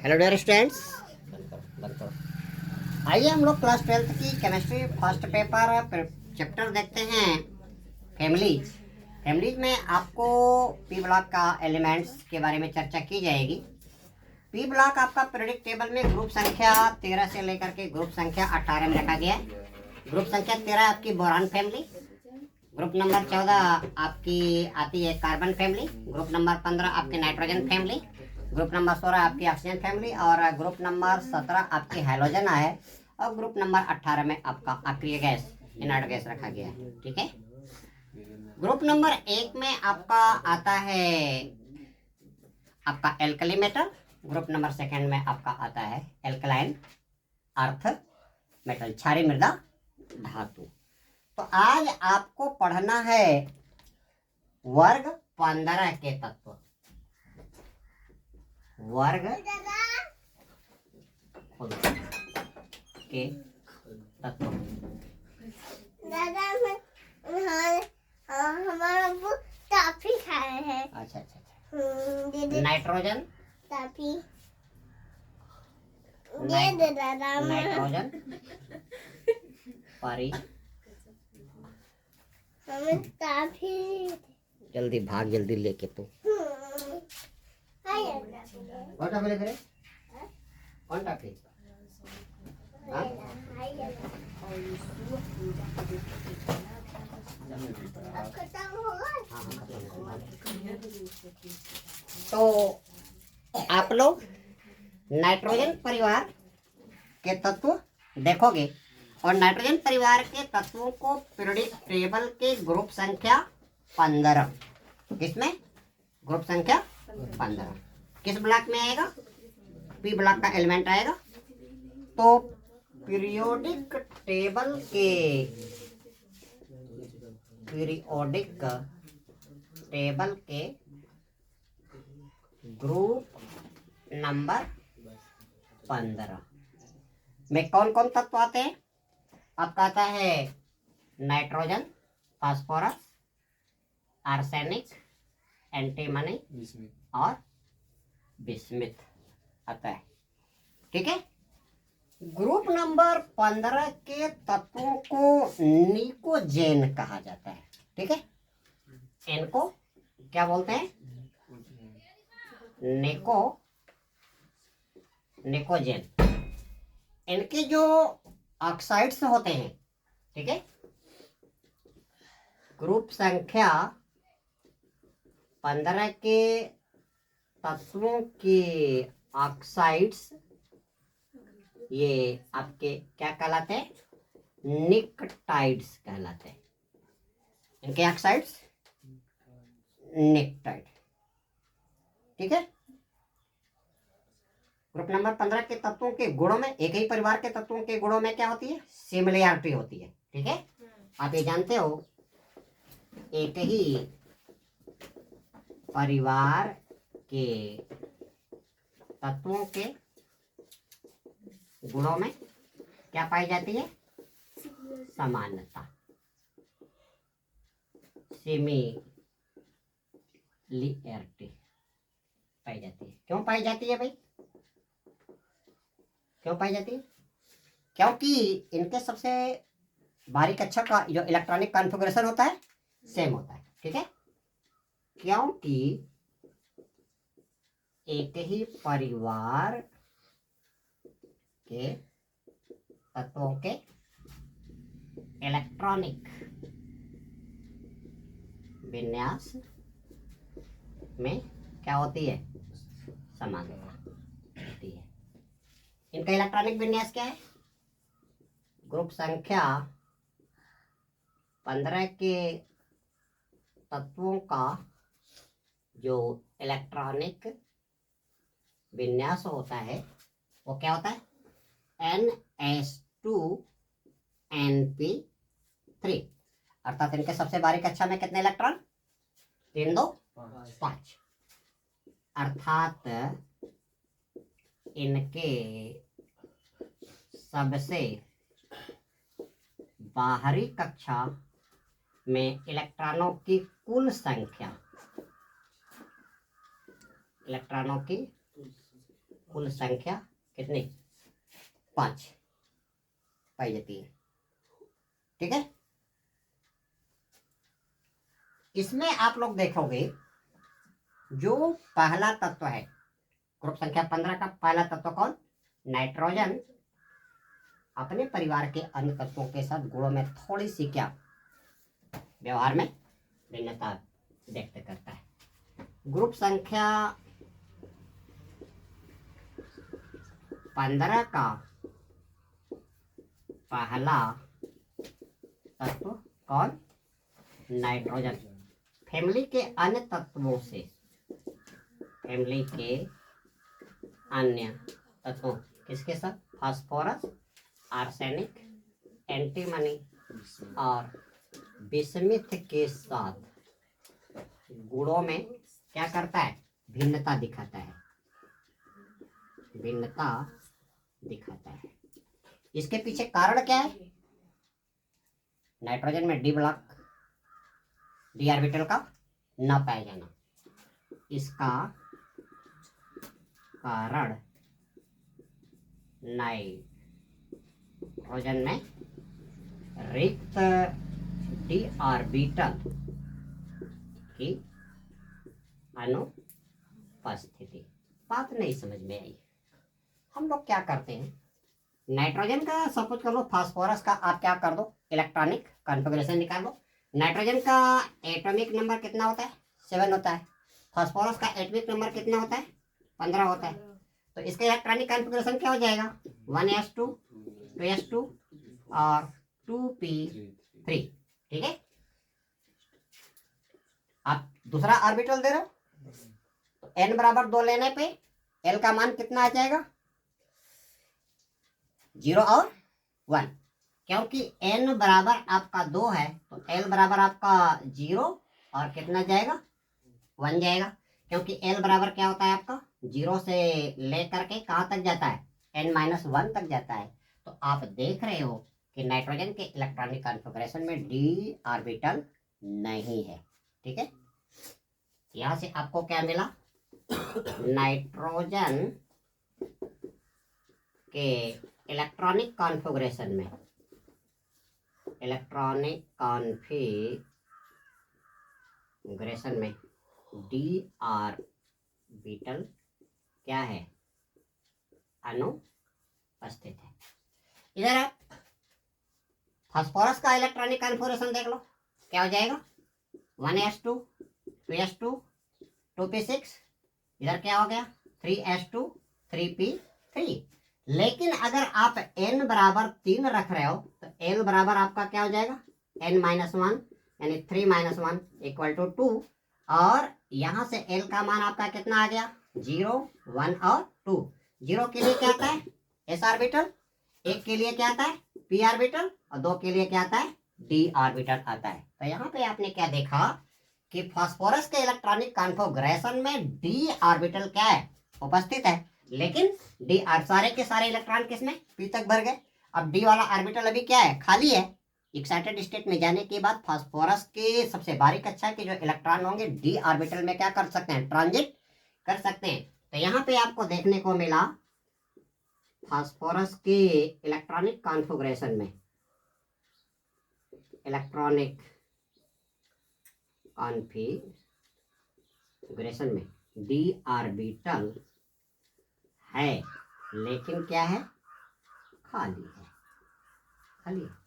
Hello dear students, आइए हम लोग क्लास 12th की केमिस्ट्री फर्स्ट पेपर चैप्टर देखते हैं। फैमिलीज फैमिलीज में आपको पी ब्लॉक का एलिमेंट्स के बारे में चर्चा की जाएगी। पी ब्लॉक आपका पीरियोडिक टेबल में ग्रुप संख्या 13 से लेकर के ग्रुप संख्या 18 में रखा गया है। ग्रुप संख्या 13 आपकी बोरान फैमिली, ग्रुप नंबर 14 आपकी आती है कार्बन फैमिली, ग्रुप नंबर 15 आपकी नाइट्रोजन फैमिली, ग्रुप नंबर 16 आपकी ऑक्सीजन फैमिली और ग्रुप नंबर 17 आपकी हैलोजन है और ग्रुप नंबर 18 में आपका अक्रिय गैस इनर्ट गैस रखा गया है। ठीक है। ग्रुप नंबर 1 में आपका आता है आपका एल्कली मेटल, ग्रुप नंबर 2 में आपका आता है एल्कलाइन अर्थ मेटल, क्षारीय मृदा धातु। तो आज आपको पढ़ना है वर्ग 15 के तत्व। वर्ग के तत्व दादा हमारा वो टॉफी खाए हैं। अच्छा अच्छा अच्छा। नाइट्रोजन टॉफी दे दे दादा। नाइट्रोजन पारी हमें टॉफी जल्दी भाग, जल्दी लेके तू। कौन टॉफी लेके रे? कौन टॉफी? हाँ? तो आप लोग नाइट्रोजन परिवार के तत्व देखोगे और नाइट्रोजन परिवार के तत्वों को पीरियोडिक टेबल के ग्रुप संख्या 15, किसमें? ग्रुप संख्या 15 किस ब्लॉक में आएगा? पी ब्लॉक का एलिमेंट आएगा। तो पीरियोडिक टेबल के ग्रुप नंबर 15 में कौन कौन तत्व आते हैं? आपका आता है नाइट्रोजन, फास्फोरस, आर्सेनिक, एंटीमनी और बिस्मिथ आता है। ठीक है। ग्रुप नंबर 15 के तत्वों को निकोजेन कहा जाता है। ठीक है। इनको क्या बोलते हैं? निकोजेन। इनके जो ऑक्साइड्स होते हैं, ठीक है, ग्रुप संख्या 15 के तत्वों के ऑक्साइड्स ये आपके क्या कहलाते हैं? निकटाइड्स कहलाते हैं। इनके ऑक्साइड्स निकटाइड। ठीक है। ग्रुप नंबर 15 के तत्वों के गुणों में, एक ही परिवार के तत्वों के गुणों में क्या होती है? सिमिलैरिटी होती है। ठीक है। आप ये जानते हो, एक ही परिवार के तत्वों के गुणों में क्या पाई जाती है? समानता, सिमिलैरिटी पाई जाती है। क्यों पाई जाती है भाई? क्यों पाई जाती है? क्योंकि इनके सबसे बारीक कक्षा का जो इलेक्ट्रॉनिक कॉन्फ़िगरेशन होता है सेम होता है। ठीक है। क्योंकि एक ही परिवार के तत्वों के इलेक्ट्रॉनिक विन्यास में क्या होती है? समानता होती है। इनका इलेक्ट्रॉनिक विन्यास क्या है? ग्रुप संख्या 15 के तत्वों का जो इलेक्ट्रॉनिक विन्यास होता है वो क्या होता है? NS2NP3। अर्थात इनके सबसे बारीक कक्षा में कितने इलेक्ट्रॉन? 3 2 5। अर्थात इनके सबसे बाहरी कक्षा में इलेक्ट्रॉनों की कुल संख्या, इलेक्ट्रॉनों की कुल संख्या कितनी 5 पाई जाती है। ठीक है, इसमें आप लोग देखोगे जो पहला तत्व है ग्रुप संख्या 15 का पहला तत्व कौन, नाइट्रोजन, अपने परिवार के अन्य तत्वों के साथ गुणों में थोड़ी सी क्या व्यवहार में भिन्नता व्यक्त करता है। ग्रुप संख्या 15 का पहला तत्व कौन, नाइट्रोजन, फैमिली के अन्य तत्वों से, फैमिली के अन्य तत्वों किसके साथ, फास्फोरस, आर्सेनिक, एंटीमनी और बिस्मिथ के साथ गुणों में क्या करता है, भिन्नता दिखाता है, भिन्नता दिखाता है। इसके पीछे कारण क्या है, नाइट्रोजन में डी ब्लॉक, डी ऑर्बिटल का न पाया जाना, इसका कारण नाइट्रोजन में रिक्त डी ऑर्बिटल की अनुपस्थिति। बात नहीं समझ में आई। हम लोग क्या करते हैं, नाइट्रोजन का सपोज कर लो, फास्फोरस का आप क्या कर दो, इलेक्ट्रॉनिक कॉन्फ़िगरेशन निकाल लो। नाइट्रोजन का एटॉमिक नंबर कितना होता है, 7 होता है। फास्फोरस का एटॉमिक नंबर कितना होता है, 15 होता है। तो इसका इलेक्ट्रॉनिक कॉन्फ़िगरेशन क्या हो जाएगा, 1s2 2s2 और 2p3। ठीक है, आप दूसरा ऑर्बिटल दे रहे हो तो n बराबर 2 लेने पे l का मान कितना आ जाएगा, 0 और 1, क्योंकि n बराबर आपका 2 है तो l बराबर आपका 0 और कितना जाएगा, 1 जाएगा, क्योंकि l बराबर क्या होता है आपका 0 से लेकर के कहाँ तक जाता है, n-1 तक जाता है। तो आप देख रहे हो कि नाइट्रोजन के इलेक्ट्रॉनिक कॉन्फ़िगरेशन में d ऑर्बिटल नहीं है। ठीक है, यहां से आपको क्या मिला, नाइट्रोजन के इलेक्ट्रॉनिक कॉन्फ़िगरेशन में, इलेक्ट्रॉनिक कॉन्फ़िगरेशन में डी ऑर्बिटल क्या है, अनुपस्थित है। इधर आप फास्फोरस का इलेक्ट्रॉनिक कॉन्फ़िगरेशन देख लो, क्या हो जाएगा, 1s2 2s2 2p6, इधर क्या हो गया 3s2 3p3। लेकिन अगर आप n बराबर 3 रख रहे हो तो l बराबर आपका क्या हो जाएगा, n-1 यानी 3-1 इक्वल टू 2, और यहाँ से l का मान आपका कितना आ गया, 0 1 और 2। 0 के लिए क्या आता है, s ऑर्बिटल, 1 के लिए क्या आता है, p ऑर्बिटल, और 2 के लिए क्या आता है, d ऑर्बिटल आता है। तो यहाँ पे आपने क्या देखा कि फास्फोरस के इलेक्ट्रॉनिक कॉन्फ़िगरेशन में डी ऑर्बिटल क्या है, उपस्थित है, लेकिन डी सारे के सारे इलेक्ट्रॉन किसमें, पी तक भर गए। अब डी वाला ऑर्बिटल अभी क्या है, खाली है। एक्साइटेड स्टेट में जाने के बाद फास्फोरस के सबसे बारीक कक्षा के जो इलेक्ट्रॉन होंगे डी ऑर्बिटल में क्या कर सकते हैं, ट्रांजिट कर सकते हैं। तो यहाँ पे आपको देखने को मिला फास्फोरस के इलेक्ट्रॉनिक कॉन्फ़िगरेशन में, इलेक्ट्रॉनिक कॉन्फ़िगरेशन में डी ऑर्बिटल है, लेकिन क्या है, खाली है, खाली है।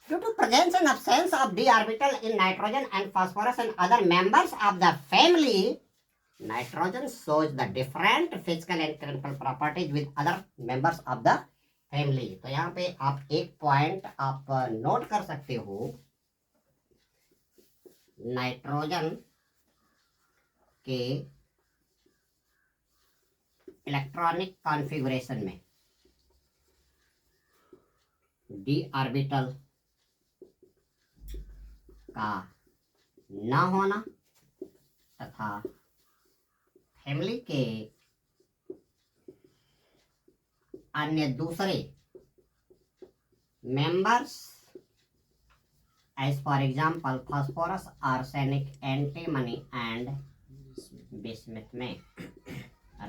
Due to presence and absence of d orbital in nitrogen and phosphorus and other members of the family, nitrogen shows the different physical and chemical properties with other members of the family। तो यहाँ पे आप एक point आप note कर सकते हो, nitrogen के इलेक्ट्रॉनिक कॉन्फ़िगरेशन में डी ऑर्बिटल का न होना तथा फैमिली के अन्य दूसरे members as for example phosphorus, arsenic, antimony and bismuth में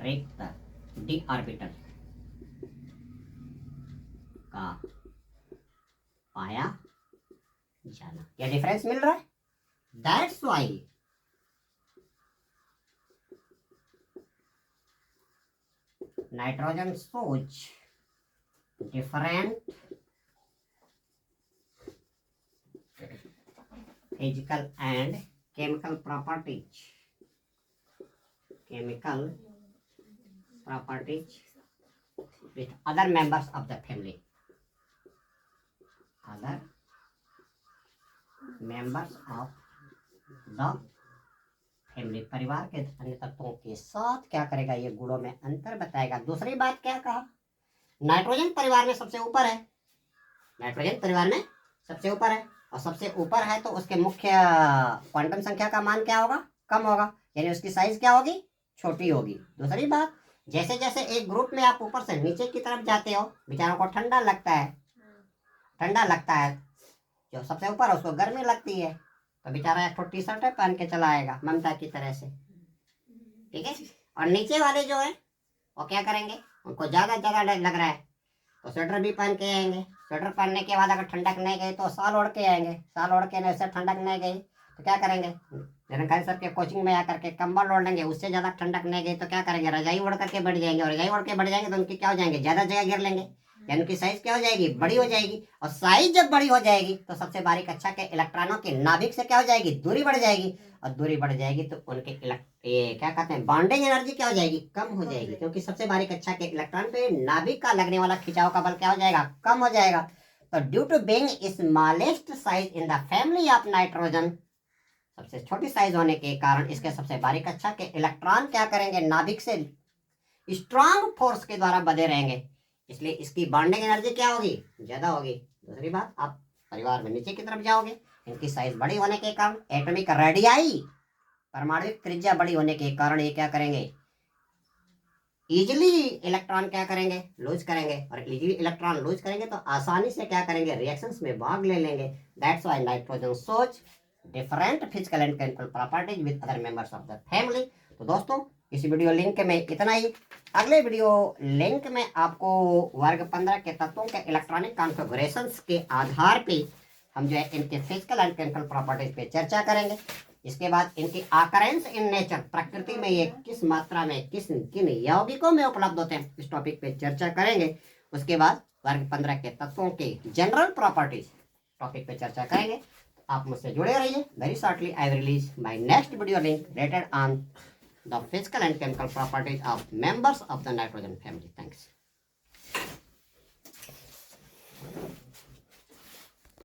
रिक्त डी ऑर्बिटल का पाया जाना। क्या डिफरेंस मिल रहा है? That's why nitrogen shows different physical and chemical properties with other members of the family. Other members of the family, परिवार के अन्य तत्वों के साथ क्या करेगा, ये गुणों में अंतर बताएगा। दूसरी बात क्या कहा, नाइट्रोजन परिवार में सबसे ऊपर है, नाइट्रोजन परिवार में सबसे ऊपर है, और सबसे ऊपर है तो उसके मुख्य क्वांटम संख्या का मान क्या होगा, कम होगा, यानी उसकी साइज क्या होगी, छोटी होगी। दूसरी बात, जैसे जैसे एक ग्रुप में आप ऊपर से नीचे की तरफ जाते हो, बेचारों को ठंडा लगता है, जो सबसे ऊपर है उसको गर्मी लगती है, तो बेचारा एक टी शर्ट पहन के चला आएगा ममता की तरह से, ठीक है। और नीचे वाले जो है वो क्या करेंगे, उनको ज्यादा लग रहा है तो स्वेटर भी पहन के आएंगे। स्वेटर पहनने के बाद अगर ठंडक नहीं गई तो साल ओढ़ के आएंगे, साल ओढ़ के उससे ठंडक नहीं गई तो क्या करेंगे, निरंकारी सर के कोचिंग में आकर के कंबल ओढ़ लेंगे, उससे ज्यादा ठंडक नहीं गई तो क्या करेंगे, रजाई ओढ़ करके बैठ जाएंगे, और रजाई ओढ़ के बैठ जाएंगे तो उनकी क्या हो जाएंगे, ज्यादा जगह घेर लेंगे, यानी उनकी साइज क्या हो जाएगी, बड़ी हो जाएगी। और साइज जब बड़ी हो जाएगी तो सबसे बारीक कक्षा के इलेक्ट्रॉनों के नाभिक से क्या हो जाएगी, दूरी बढ़ जाएगी, और दूरी बढ़ जाएगी तो उनके क्या कहते हैं, बॉन्डिंग एनर्जी क्या हो जाएगी, कम हो जाएगी, क्योंकि सबसे बारीक कक्षा के इलेक्ट्रॉन पे नाभिक का लगने वाला खिंचाव का बल क्या हो जाएगा, कम हो जाएगा। तो due to being smallest size in the family of nitrogen, सबसे छोटी साइज होने के कारण इसके सबसे बारीक कक्षा के इलेक्ट्रॉन क्या करेंगे, नाभिक से स्ट्रॉन्ग फोर्स के द्वारा बंधे रहेंगे, इसलिए इसकी बॉन्डिंग एनर्जी क्या होगी, ज्यादा होगी। दूसरी बात, आप परिवार में नीचे की तरफ जाओगे, इनकी साइज बड़ी होने के कारण एटॉमिक रेडियाई, परमाणुविक त्रिज्या बड़ी होने के कारण ये क्या करेंगे, इजिली इलेक्ट्रॉन क्या करेंगे, लूज करेंगे, और इजिली इलेक्ट्रॉन लूज करेंगे तो आसानी से क्या करेंगे, रिएक्शंस में भाग ले लेंगे। That's why nitrogen shows different physical and chemical properties with other members of the family. तो दोस्तों, इस वीडियो लिंक में इतना ही। अगले वीडियो लिंक में आपको वर्ग 15 के तत्वों के इलेक्ट्रॉनिक कॉन्फ़िगरेशंस के आधार पे हम जो है इनके फिजिकल एंड केमिकल प्रॉपर्टीज पे चर्चा करेंगे। इसके बाद इनकी ऑकरेंस इन नेचर, प्रकृति में ये किस मात्रा में किन यौगिकों में उपलब्ध होते हैं, इस टॉपिक पे चर्चा करेंगे। उसके बाद वर्ग 15 के तत्वों के जनरल प्रॉपर्टीज टॉपिक पे चर्चा करेंगे। आप मुझसे जुड़े रहिए। Very shortly I will release my next video link related on the physical and chemical properties of members of the nitrogen family. Thanks.